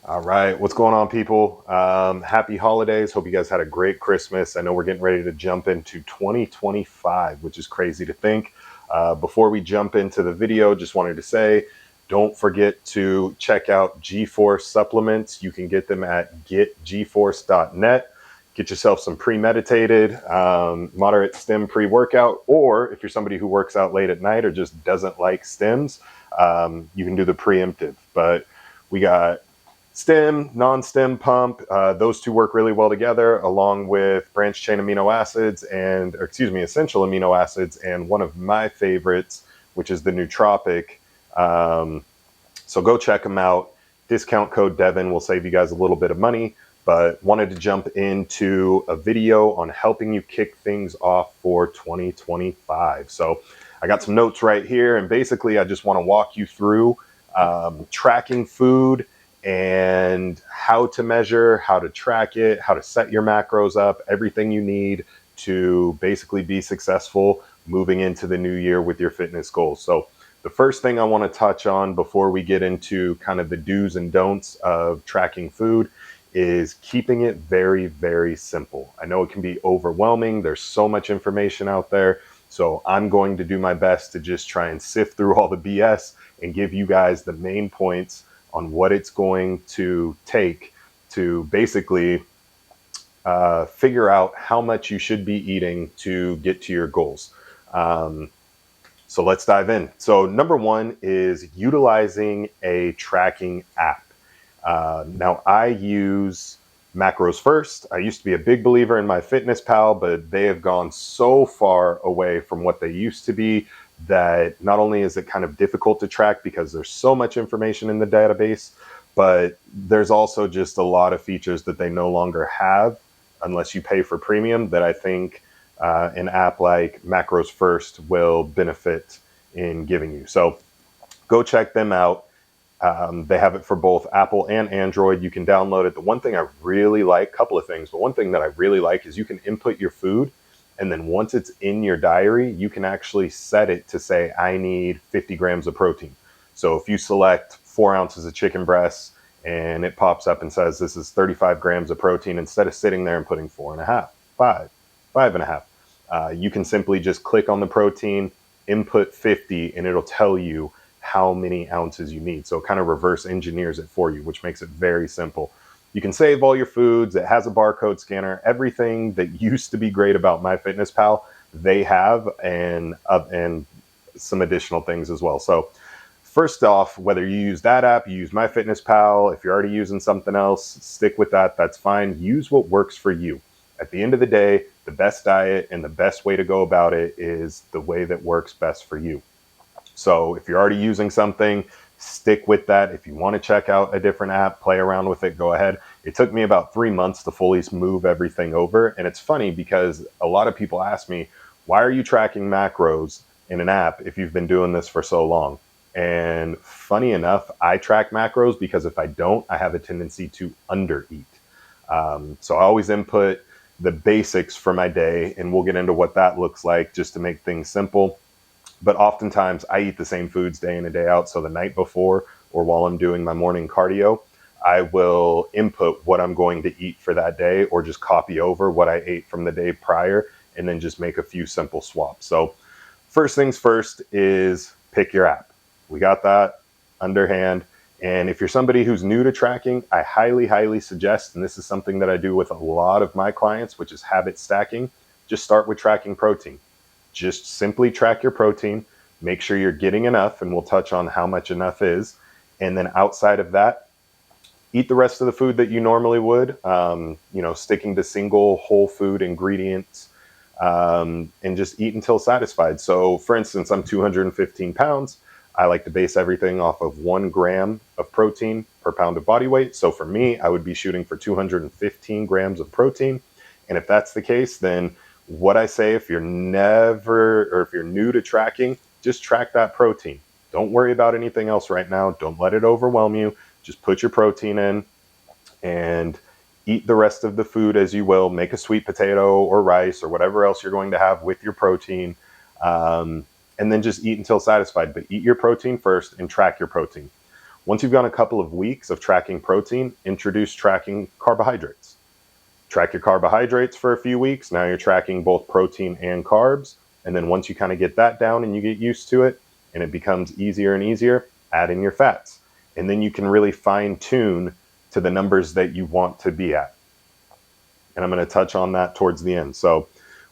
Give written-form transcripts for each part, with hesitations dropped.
All right, what's going on, people? Happy holidays. Hope you guys had a great Christmas. I know we're getting ready to jump into 2025, which is crazy to think. Before we jump into the video, just wanted to say, don't forget to check out GeForce supplements. You can get them at getgeforce.net. Get yourself some premeditated, moderate stem pre-workout, or if you're somebody who works out late at night or just doesn't like stems, you can do the preemptive. But we got stem, non-stem pump. Those two work really well together, along with branched chain amino acids essential amino acids, and one of my favorites, which is the nootropic. So go check them out. Discount code Devin will save you guys a little bit of money, but wanted to jump into a video on helping you kick things off for 2025. So I got some notes right here, and basically I just want to walk you through tracking food and how to measure, how to track it, how to set your macros up, everything you need to basically be successful moving into the new year with your fitness goals. So the first thing I want to touch on before we get into kind of the do's and don'ts of tracking food is keeping it very, very simple. I know it can be overwhelming. There's so much information out there. So I'm going to do my best to just try and sift through all the BS and give you guys the main points on what it's going to take to basically figure out how much you should be eating to get to your goals. So let's dive in. So number one is utilizing a tracking app. Now I use Macros First. I used to be a big believer in MyFitnessPal, but they have gone so far away from what they used to be that not only is it kind of difficult to track because there's so much information in the database, but there's also just a lot of features that they no longer have unless you pay for premium that I think an app like Macros First will benefit in giving you. So go check them out. They have it for both Apple and Android. You can download it. The one thing I really like, couple of things, but one thing that I really like is you can input your food. And then once it's in your diary, you can actually set it to say, I need 50 grams of protein. So if you select 4 ounces of chicken breasts and it pops up and says, this is 35 grams of protein, instead of sitting there and putting 4.5, 5.5, you can simply just click on the protein, input 50, and it'll tell you how many ounces you need. So it kind of reverse engineers it for you, which makes it very simple. You can save all your foods. It has a barcode scanner. Everything that used to be great about MyFitnessPal, they have, and some additional things as well. So first off, whether you use that app, you use MyFitnessPal, if you're already using something else, stick with that. That's fine. Use what works for you. At the end of the day, the best diet and the best way to go about it is the way that works best for you. So if you're already using something, stick with that. If you want to check out a different app, play around with it, go ahead. It took me about 3 months to fully move everything over. And it's funny because a lot of people ask me, why are you tracking macros in an app if you've been doing this for so long? And funny enough, I track macros because if I don't, I have a tendency to undereat. So I always input the basics for my day, and we'll get into what that looks like just to make things simple. But oftentimes I eat the same foods day in and day out. So the night before or while I'm doing my morning cardio, I will input what I'm going to eat for that day or just copy over what I ate from the day prior and then just make a few simple swaps. So first things first is pick your app. We got that underhand. And if you're somebody who's new to tracking, I highly, highly suggest, and this is something that I do with a lot of my clients, which is habit stacking, just start with tracking protein. Just simply track your protein, make sure you're getting enough, and we'll touch on how much enough is. And then outside of that, eat the rest of the food that you normally would, sticking to single whole food ingredients, and just eat until satisfied. So for instance, I'm 215 pounds. I like to base everything off of 1 gram of protein per pound of body weight. So for me, I would be shooting for 215 grams of protein. And if that's the case, then what I say, if you're new to tracking, just track that protein. Don't worry about anything else right now. Don't let it overwhelm you. Just put your protein in and eat the rest of the food as you will. Make a sweet potato or rice or whatever else you're going to have with your protein. And then just eat until satisfied. But eat your protein first and track your protein. Once you've gone a couple of weeks of tracking protein, introduce tracking carbohydrates. Track your carbohydrates for a few weeks. Now you're tracking both protein and carbs. And then once you kind of get that down and you get used to it and it becomes easier and easier, add in your fats. And then you can really fine tune to the numbers that you want to be at. And I'm going to touch on that towards the end. So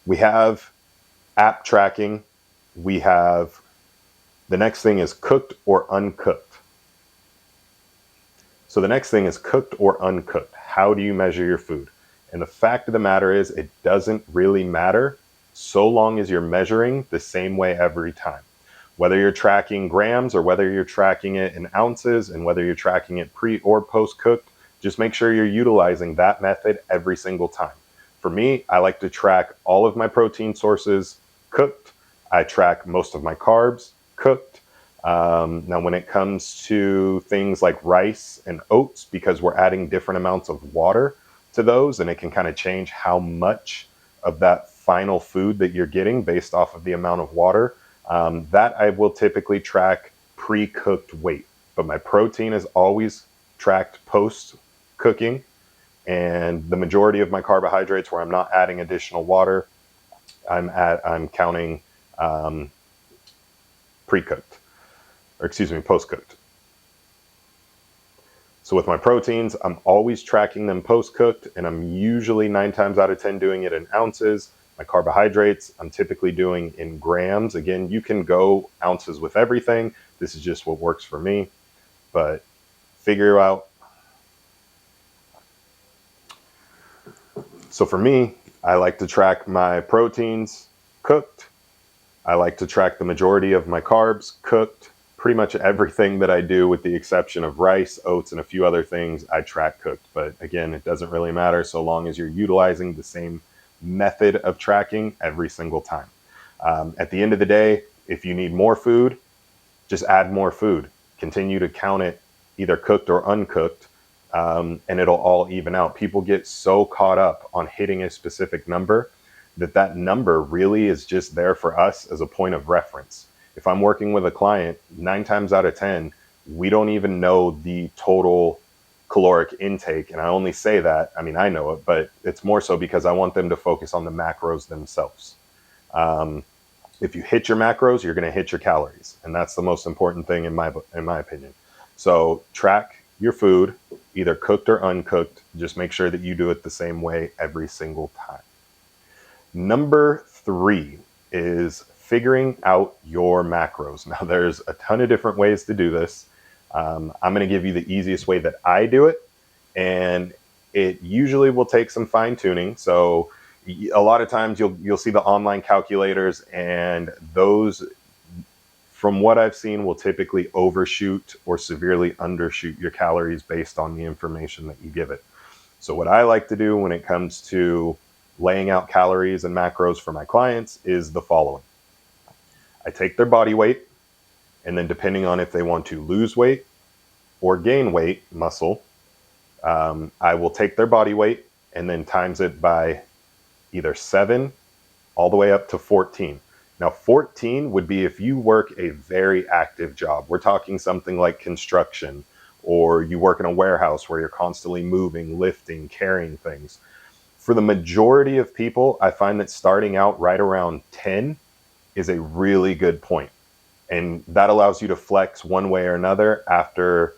we have app tracking. We have the next thing is cooked or uncooked. So the next thing is cooked or uncooked. How do you measure your food? And the fact of the matter is, it doesn't really matter so long as you're measuring the same way every time. Whether you're tracking grams or whether you're tracking it in ounces and whether you're tracking it pre or post cooked, just make sure you're utilizing that method every single time. For me, I like to track all of my protein sources cooked. I track most of my carbs cooked. Now, when it comes to things like rice and oats, because we're adding different amounts of water to those, and it can kind of change how much of that final food that you're getting based off of the amount of water, that I will typically track pre-cooked weight. But my protein is always tracked post-cooking, and the majority of my carbohydrates, where I'm not adding additional water, I'm counting pre-cooked, or excuse me, post-cooked. So with my proteins, I'm always tracking them post-cooked, and I'm usually 9 times out of 10 doing it in ounces. My carbohydrates, I'm typically doing in grams. Again, you can go ounces with everything. This is just what works for me, but figure out. So for me, I like to track my proteins cooked. I like to track the majority of my carbs cooked. Pretty much everything that I do, with the exception of rice, oats, and a few other things, I track cooked. But again, it doesn't really matter so long as you're utilizing the same method of tracking every single time. At the end of the day, if you need more food, just add more food. Continue to count it either cooked or uncooked, and it'll all even out. People get so caught up on hitting a specific number that number really is just there for us as a point of reference. If I'm working with a client, 9 times out of 10, we don't even know the total caloric intake. And I only say that, I mean, I know it, but it's more so because I want them to focus on the macros themselves. If you hit your macros, you're going to hit your calories. And that's the most important thing in my opinion. So track your food, either cooked or uncooked. Just make sure that you do it the same way every single time. Number 3 is figuring out your macros. Now, there's a ton of different ways to do this. I'm going to give you the easiest way that I do it, and it usually will take some fine tuning. So a lot of times you'll see the online calculators, and those, from what I've seen, will typically overshoot or severely undershoot your calories based on the information that you give it. So what I like to do when it comes to laying out calories and macros for my clients is the following. I take their body weight, and then depending on if they want to lose weight or gain weight, muscle, I will take their body weight and then times it by either 7 all the way up to 14. Now, 14 would be if you work a very active job. We're talking something like construction, or you work in a warehouse where you're constantly moving, lifting, carrying things. For the majority of people, I find that starting out right around 10 is a really good point. And that allows you to flex one way or another after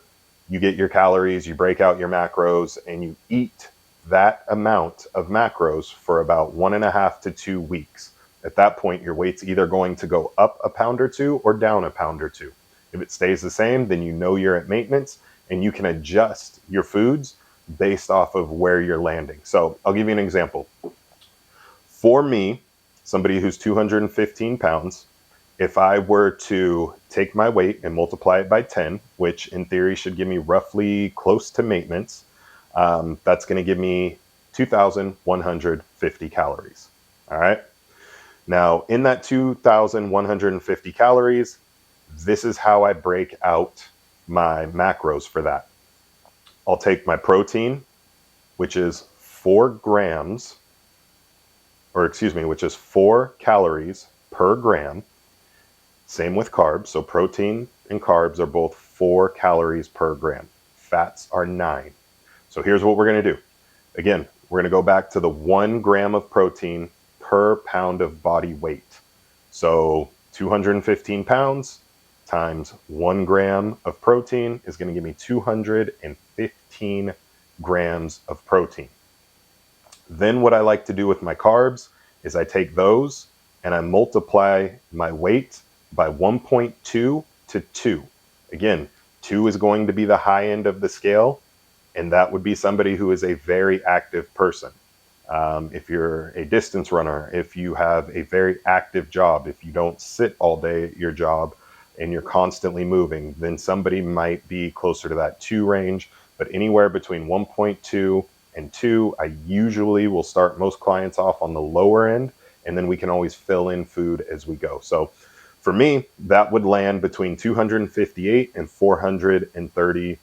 you get your calories, you break out your macros, and you eat that amount of macros for about 1.5 to 2 weeks. At that point, your weight's either going to go up a pound or 2 or down a pound or 2. If it stays the same, then you know you're at maintenance, and you can adjust your foods based off of where you're landing. So I'll give you an example. For me, somebody who's 215 pounds, if I were to take my weight and multiply it by 10, which in theory should give me roughly close to maintenance, that's going to give me 2,150 calories. All right. Now, in that 2,150 calories, this is how I break out my macros for that. I'll take my protein, which is 4 grams, which is 4 calories per gram. Same with carbs. So protein and carbs are both 4 calories per gram. Fats are 9. So here's what we're going to do. Again, we're going to go back to the 1 gram of protein per pound of body weight. So 215 pounds times 1 gram of protein is going to give me 215 grams of protein. Then what I like to do with my carbs is I take those and I multiply my weight by 1.2 to 2. Again, 2 is going to be the high end of the scale, and that would be somebody who is a very active person. If you're a distance runner, if you have a very active job, if you don't sit all day at your job and you're constantly moving, then somebody might be closer to that 2 range. But anywhere between 1.2 and 2, I usually will start most clients off on the lower end, and then we can always fill in food as we go. So for me, that would land between 258 and 430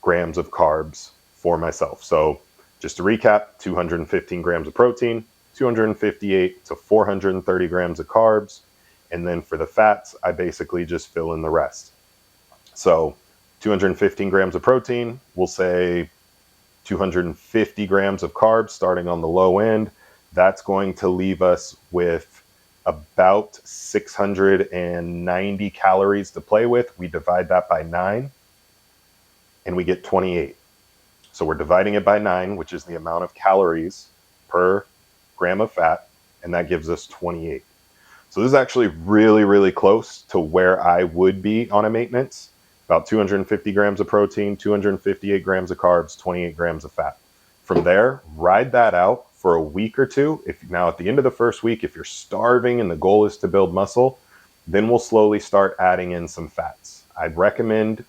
grams of carbs for myself. So just to recap, 215 grams of protein, 258 to 430 grams of carbs. And then for the fats, I basically just fill in the rest. So 215 grams of protein, we'll say 250 grams of carbs starting on the low end. That's going to leave us with about 690 calories to play with. We divide that by 9 and we get 28. So we're dividing it by 9, which is the amount of calories per gram of fat, and that gives us 28. So this is actually really, really close to where I would be on a maintenance. About 250 grams of protein, 258 grams of carbs, 28 grams of fat. From there, ride that out for a week or two. Now at the end of the first week, if you're starving and the goal is to build muscle, then we'll slowly start adding in some fats. I'd recommend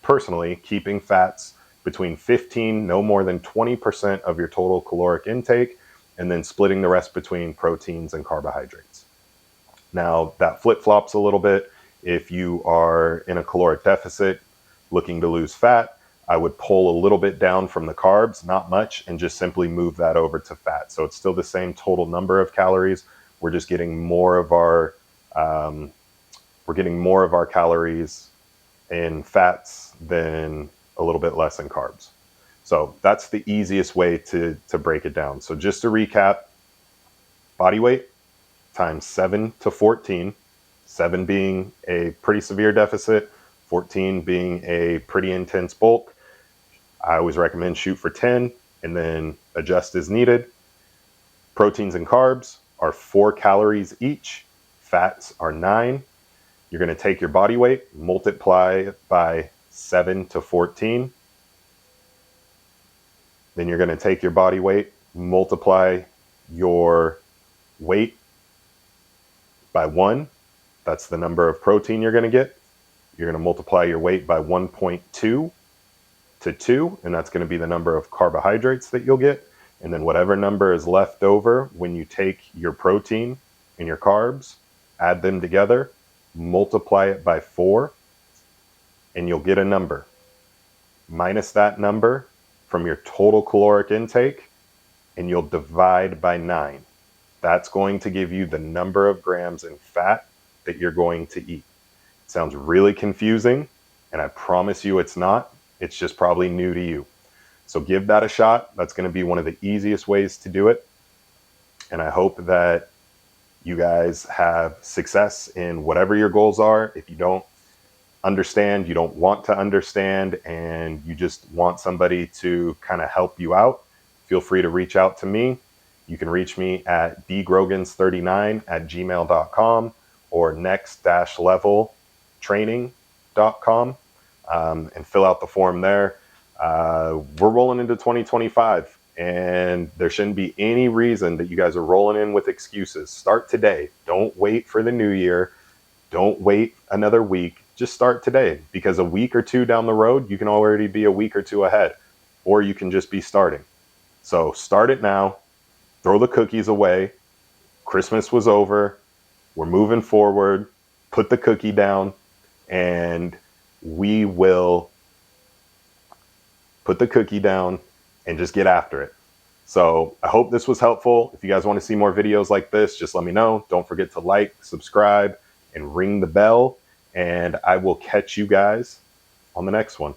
personally keeping fats between 15, no more than 20% of your total caloric intake, and then splitting the rest between proteins and carbohydrates. Now that flip-flops a little bit. If you are in a caloric deficit looking to lose fat, I would pull a little bit down from the carbs, not much, and just simply move that over to fat. So it's still the same total number of calories. We're just getting more of our calories in fats than a little bit less in carbs. So that's the easiest way to break it down. So just to recap, body weight times 7 to 14, 7 being a pretty severe deficit, 14 being a pretty intense bulk. I always recommend shoot for 10 and then adjust as needed. Proteins and carbs are 4 calories each. Fats are 9. You're going to take your body weight, multiply it by 7 to 14. Then you're going to take your body weight, multiply your weight by 1. That's the number of protein you're going to get. You're going to multiply your weight by 1.2 to 2, and that's going to be the number of carbohydrates that you'll get. And then whatever number is left over when you take your protein and your carbs, add them together, multiply it by 4, and you'll get a number. Minus that number from your total caloric intake, and you'll divide by 9. That's going to give you the number of grams in fat that you're going to eat. It sounds really confusing, and I promise you it's not. It's just probably new to you. So give that a shot. That's going to be one of the easiest ways to do it. And I hope that you guys have success in whatever your goals are. If you don't understand, you don't want to understand, and you just want somebody to kind of help you out, feel free to reach out to me. You can reach me at dgrogans39@gmail.com or next-leveltraining.com and fill out the form there. We're rolling into 2025, and there shouldn't be any reason that you guys are rolling in with excuses. Start today. Don't wait for the new year. Don't wait another week. Just start today, because a week or two down the road, you can already be a week or two ahead, or you can just be starting. So start it now. Throw the cookies away. Christmas was over. We're moving forward. Put the cookie down, and we will put the cookie down and just get after it. So I hope this was helpful. If you guys want to see more videos like this, just let me know. Don't forget to like, subscribe, and ring the bell. And I will catch you guys on the next one.